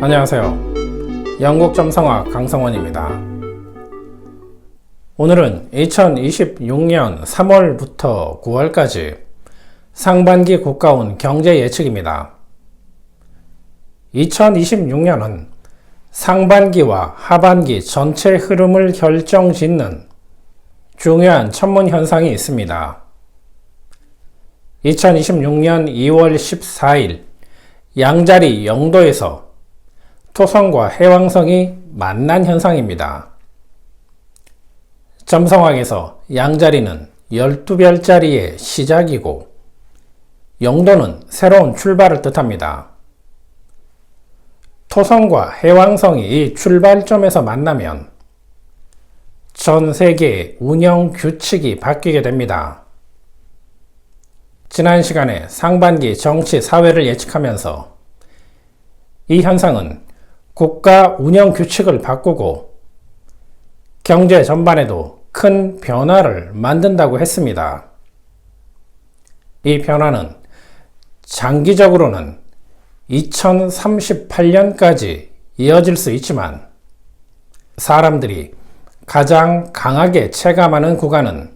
안녕하세요. 영국점성학 강성원입니다. 오늘은 2026년 3월부터 9월까지 상반기 국가운 경제 예측입니다. 2026년은 상반기와 하반기 전체 흐름을 결정짓는 중요한 천문 현상이 있습니다. 2026년 2월 14일 양자리 영도에서 토성과 해왕성이 만난 현상입니다. 점성학에서 양자리는 12별자리의 시작이고 영도는 새로운 출발을 뜻합니다. 토성과 해왕성이 이 출발점에서 만나면 전 세계의 운영 규칙이 바뀌게 됩니다. 지난 시간에 상반기 정치, 사회를 예측하면서 이 현상은 국가 운영 규칙을 바꾸고 경제 전반에도 큰 변화를 만든다고 했습니다. 이 변화는 장기적으로는 2038년까지 이어질 수 있지만 사람들이 가장 강하게 체감하는 구간은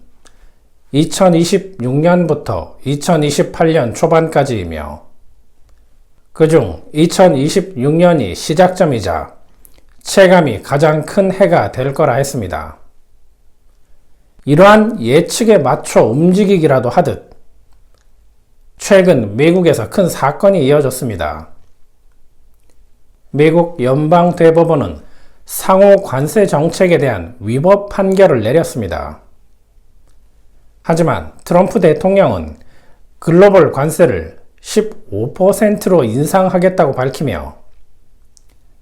2026년부터 2028년 초반까지이며 그중 2026년이 시작점이자 체감이 가장 큰 해가 될 거라 했습니다. 이러한 예측에 맞춰 움직이기라도 하듯 최근 미국에서 큰 사건이 이어졌습니다. 미국 연방대법원은 상호 관세 정책에 대한 위법 판결을 내렸습니다. 하지만 트럼프 대통령은 글로벌 관세를 15%로 인상하겠다고 밝히며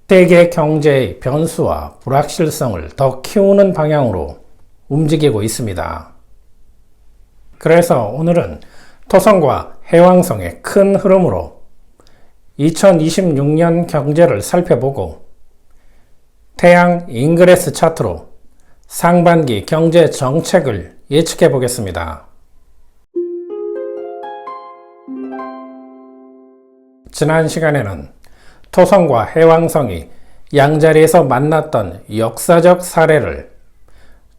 세계 경제의 변수와 불확실성을 더 키우는 방향으로 움직이고 있습니다. 그래서 오늘은 토성과 해왕성의 큰 흐름으로 2026년 경제를 살펴보고 태양 잉그레스 차트로 상반기 경제 정책을 예측해 보겠습니다. 지난 시간에는 토성과 해왕성이 양자리에서 만났던 역사적 사례를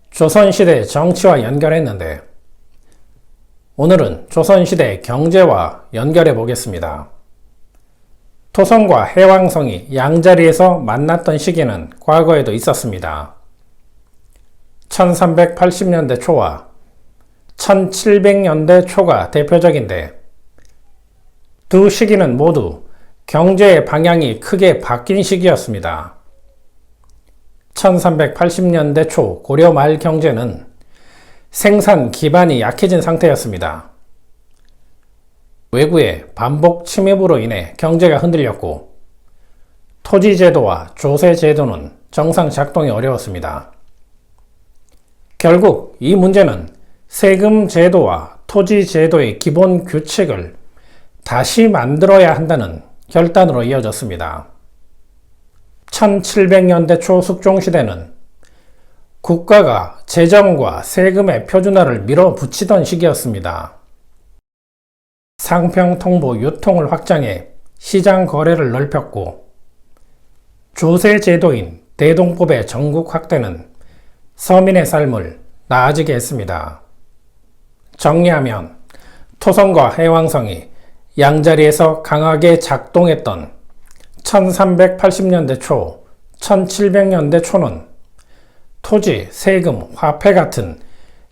조선시대 정치와 연결했는데 오늘은 조선시대 경제와 연결해 보겠습니다. 토성과 해왕성이 양자리에서 만났던 시기는 과거에도 있었습니다. 1380년대 초와 1700년대 초가 대표적인데 두 시기는 모두 경제의 방향이 크게 바뀐 시기였습니다. 1380년대 초 고려 말 경제는 생산 기반이 약해진 상태였습니다. 외구의 반복 침입으로 인해 경제가 흔들렸고 토지제도와 조세제도는 정상 작동이 어려웠습니다. 결국 이 문제는 세금 제도와 토지 제도의 기본 규칙을 다시 만들어야 한다는 결단으로 이어졌습니다. 1700년대 초 숙종시대는 국가가 재정과 세금의 표준화를 밀어붙이던 시기였습니다. 상평 통보 유통을 확장해 시장 거래를 넓혔고 조세 제도인 대동법의 전국 확대는 서민의 삶을 나아지게 했습니다. 정리하면 토성과 해왕성이 양자리에서 강하게 작동했던 1380년대 초, 1700년대 초는 토지, 세금, 화폐 같은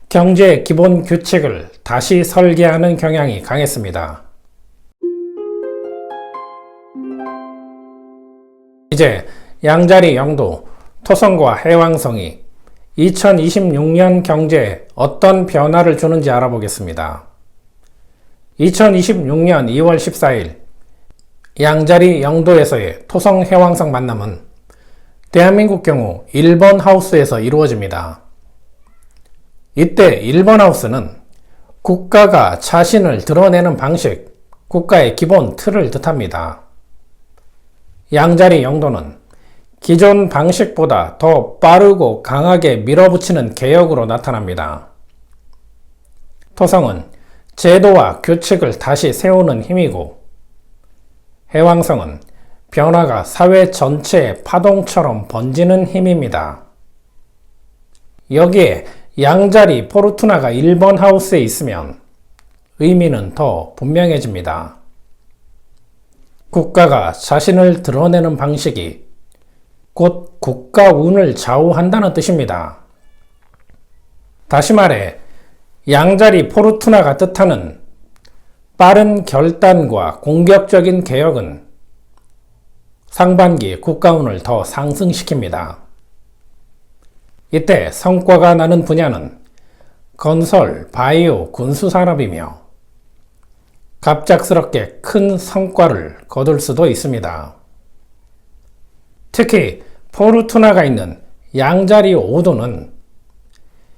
경제의 기본 규칙을 다시 설계하는 경향이 강했습니다. 이제 양자리 영도, 토성과 해왕성이 2026년 경제에 어떤 변화를 주는지 알아보겠습니다. 2026년 2월 14일 양자리 영도에서의 토성 해왕성 만남은 대한민국 경우 1번 하우스에서 이루어집니다. 이때 1번 하우스는 국가가 자신을 드러내는 방식, 국가의 기본 틀을 뜻합니다. 양자리 영도는 기존 방식보다 더 빠르고 강하게 밀어붙이는 개혁으로 나타납니다. 토성은 제도와 규칙을 다시 세우는 힘이고 해왕성은 변화가 사회 전체의 파동처럼 번지는 힘입니다. 여기에 양자리 포르투나가 1번 하우스에 있으면 의미는 더 분명해집니다. 국가가 자신을 드러내는 방식이 곧 국가 운을 좌우한다는 뜻입니다. 다시 말해 양자리 포르투나가 뜻하는 빠른 결단과 공격적인 개혁은 상반기 국가운을 더 상승시킵니다. 이때 성과가 나는 분야는 건설, 바이오, 군수산업이며 갑작스럽게 큰 성과를 거둘 수도 있습니다. 특히 포르투나가 있는 양자리 5도는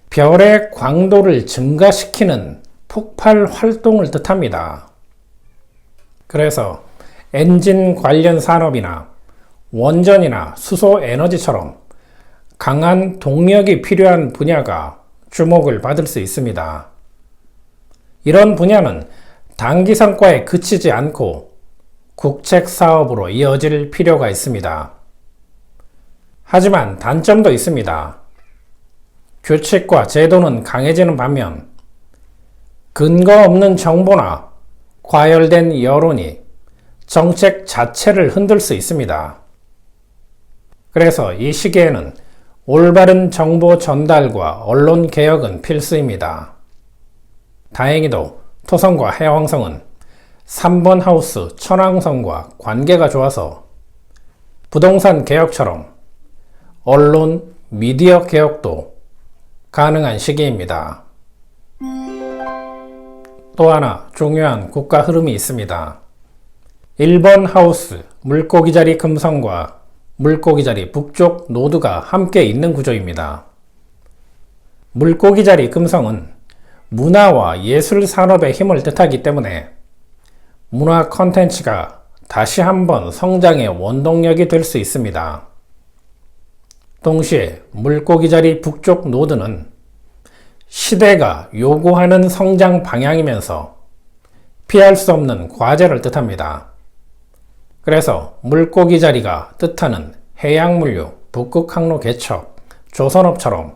별의 광도를 증가시키는 폭발 활동을 뜻합니다. 그래서 엔진 관련 산업이나 원전이나 수소 에너지처럼 강한 동력이 필요한 분야가 주목을 받을 수 있습니다. 이런 분야는 단기 성과에 그치지 않고 국책 사업으로 이어질 필요가 있습니다. 하지만 단점도 있습니다. 규칙과 제도는 강해지는 반면 근거 없는 정보나 과열된 여론이 정책 자체를 흔들 수 있습니다. 그래서 이 시기에는 올바른 정보 전달과 언론 개혁은 필수입니다. 다행히도 토성과 해왕성은 3번 하우스 천왕성과 관계가 좋아서 부동산 개혁처럼 언론, 미디어 개혁도 가능한 시기입니다. 또 하나 중요한 국가 흐름이 있습니다. 1번 하우스 물고기자리 금성과 물고기자리 북쪽 노드가 함께 있는 구조입니다. 물고기자리 금성은 문화와 예술 산업의 힘을 뜻하기 때문에 문화 콘텐츠가 다시 한번 성장의 원동력이 될 수 있습니다. 동시에 물고기자리 북쪽 노드는 시대가 요구하는 성장 방향이면서 피할 수 없는 과제를 뜻합니다. 그래서 물고기자리가 뜻하는 해양물류, 북극항로 개척, 조선업처럼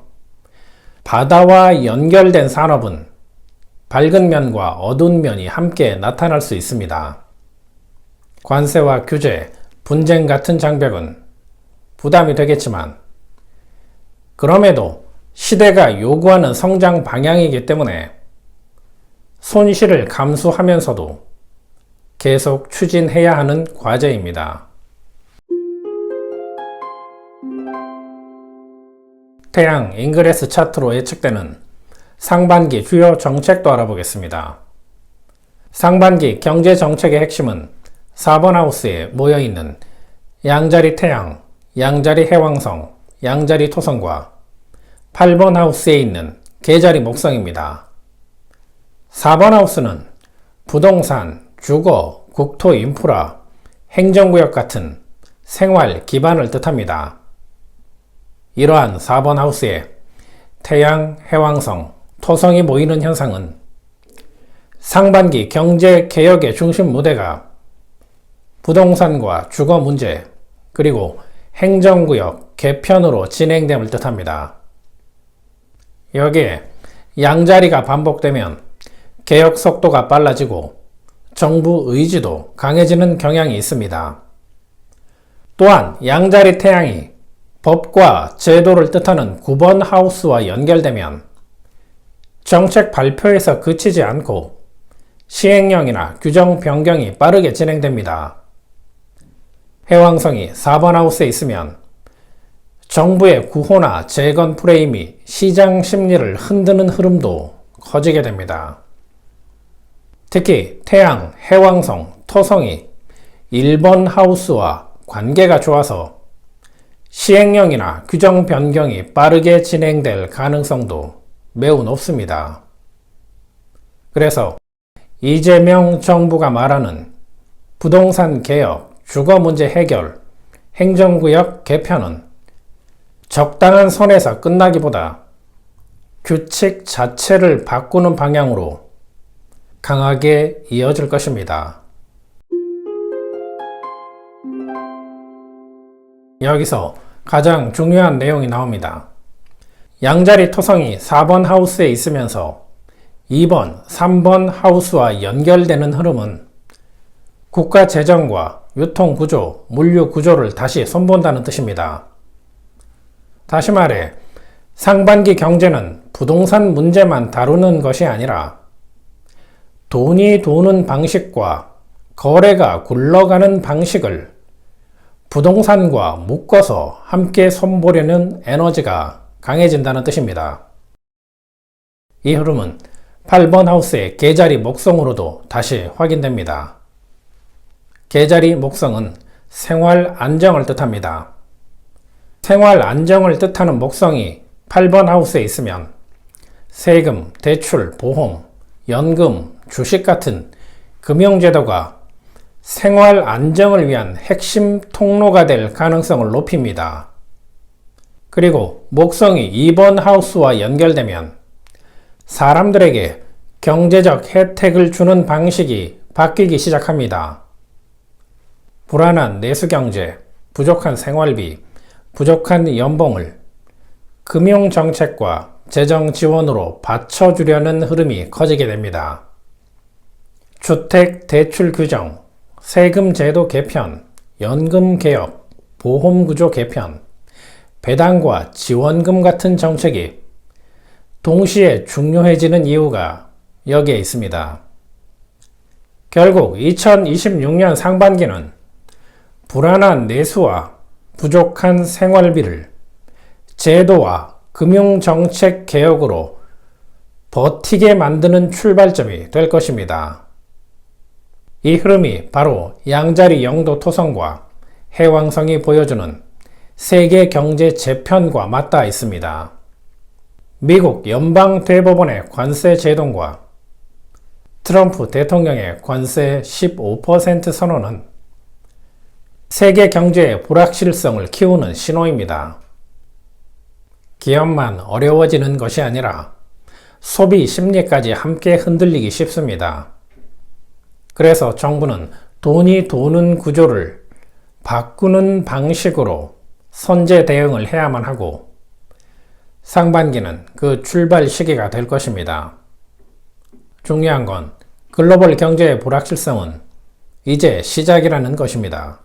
바다와 연결된 산업은 밝은 면과 어두운 면이 함께 나타날 수 있습니다. 관세와 규제, 분쟁 같은 장벽은 부담이 되겠지만 그럼에도 시대가 요구하는 성장 방향이기 때문에 손실을 감수하면서도 계속 추진해야 하는 과제입니다. 태양 잉그레스 차트로 예측되는 상반기 주요 정책도 알아보겠습니다. 상반기 경제 정책의 핵심은 4번 하우스에 모여있는 양자리 태양, 양자리 해왕성, 양자리 토성과 8번 하우스에 있는 계자리 목성입니다. 4번 하우스는 부동산, 주거, 국토 인프라, 행정구역 같은 생활 기반을 뜻합니다. 이러한 4번 하우스에 태양, 해왕성, 토성이 모이는 현상은 상반기 경제 개혁의 중심 무대가 부동산과 주거 문제, 그리고 행정구역 개편으로 진행됨을 뜻합니다. 여기에 양자리가 반복되면 개혁 속도가 빨라지고 정부 의지도 강해지는 경향이 있습니다. 또한 양자리 태양이 법과 제도를 뜻하는 9번 하우스와 연결되면 정책 발표에서 그치지 않고 시행령이나 규정 변경이 빠르게 진행됩니다. 해왕성이 4번 하우스에 있으면 정부의 구호나 재건 프레임이 시장 심리를 흔드는 흐름도 커지게 됩니다. 특히 태양, 해왕성, 토성이 1번 하우스와 관계가 좋아서 시행령이나 규정 변경이 빠르게 진행될 가능성도 매우 높습니다. 그래서 이재명 정부가 말하는 부동산 개혁, 주거 문제 해결, 행정구역 개편은 적당한 선에서 끝나기보다 규칙 자체를 바꾸는 방향으로 강하게 이어질 것입니다. 여기서 가장 중요한 내용이 나옵니다. 양자리 토성이 4번 하우스에 있으면서 2번, 3번 하우스와 연결되는 흐름은 국가 재정과 유통 구조, 물류 구조를 다시 손본다는 뜻입니다. 다시 말해, 상반기 경제는 부동산 문제만 다루는 것이 아니라 돈이 도는 방식과 거래가 굴러가는 방식을 부동산과 묶어서 함께 손보려는 에너지가 강해진다는 뜻입니다. 이 흐름은 8번 하우스의 계자리 목성으로도 다시 확인됩니다. 계자리 목성은 생활 안정을 뜻합니다. 생활 안정을 뜻하는 목성이 8번 하우스에 있으면 세금, 대출, 보험, 연금, 주식 같은 금융제도가 생활 안정을 위한 핵심 통로가 될 가능성을 높입니다. 그리고 목성이 2번 하우스와 연결되면 사람들에게 경제적 혜택을 주는 방식이 바뀌기 시작합니다. 불안한 내수경제, 부족한 생활비, 부족한 연봉을 금융정책과 재정 지원으로 받쳐주려는 흐름이 커지게 됩니다. 주택 대출 규정, 세금 제도 개편, 연금 개혁, 보험 구조 개편, 배당과 지원금 같은 정책이 동시에 중요해지는 이유가 여기에 있습니다. 결국 2026년 상반기는 불안한 내수와 부족한 생활비를 제도와 금융정책 개혁으로 버티게 만드는 출발점이 될 것입니다. 이 흐름이 바로 양자리 영도 토성과 해왕성이 보여주는 세계 경제 재편과 맞닿아 있습니다. 미국 연방대법원의 관세 제동과 트럼프 대통령의 관세 15% 선언은 세계 경제의 불확실성을 키우는 신호입니다. 기업만 어려워지는 것이 아니라 소비 심리까지 함께 흔들리기 쉽습니다. 그래서 정부는 돈이 도는 구조를 바꾸는 방식으로 선제 대응을 해야만 하고 상반기는 그 출발 시기가 될 것입니다. 중요한 건 글로벌 경제의 불확실성은 이제 시작이라는 것입니다.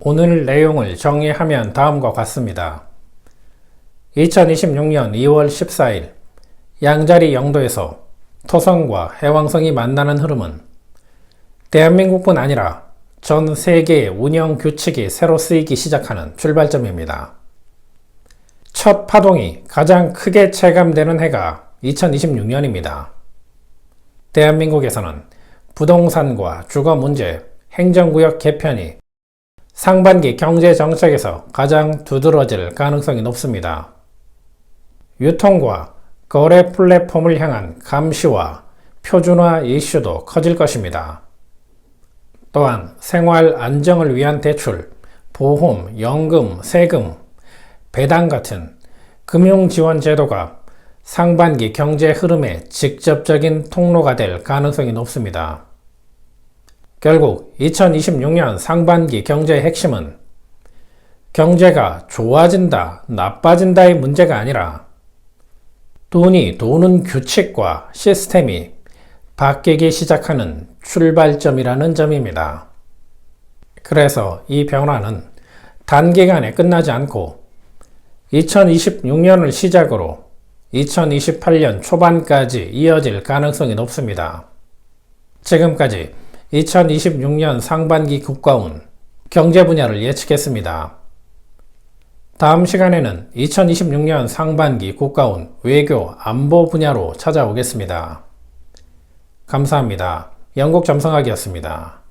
오늘 내용을 정리하면 다음과 같습니다. 2026년 2월 14일 양자리 영도에서 토성과 해왕성이 만나는 흐름은 대한민국뿐 아니라 전 세계의 운영 규칙이 새로 쓰이기 시작하는 출발점입니다. 첫 파동이 가장 크게 체감되는 해가 2026년입니다. 대한민국에서는 부동산과 주거 문제, 행정구역 개편이 상반기 경제정책에서 가장 두드러질 가능성이 높습니다. 유통과 거래 플랫폼을 향한 감시와 표준화 이슈도 커질 것입니다. 또한 생활 안정을 위한 대출, 보험, 연금, 세금, 배당 같은 금융 지원 제도가 상반기 경제 흐름의 직접적인 통로가 될 가능성이 높습니다. 결국 2026년 상반기 경제의 핵심은 경제가 좋아진다, 나빠진다의 문제가 아니라 돈이 도는 규칙과 시스템이 바뀌기 시작하는 출발점이라는 점입니다. 그래서 이 변화는 단기간에 끝나지 않고 2026년을 시작으로 2028년 초반까지 이어질 가능성이 높습니다. 지금까지 2026년 상반기 국가운 경제 분야를 예측했습니다. 다음 시간에는 2026년 상반기 국가운 외교 안보 분야로 찾아오겠습니다. 감사합니다. 영국점성학이었습니다.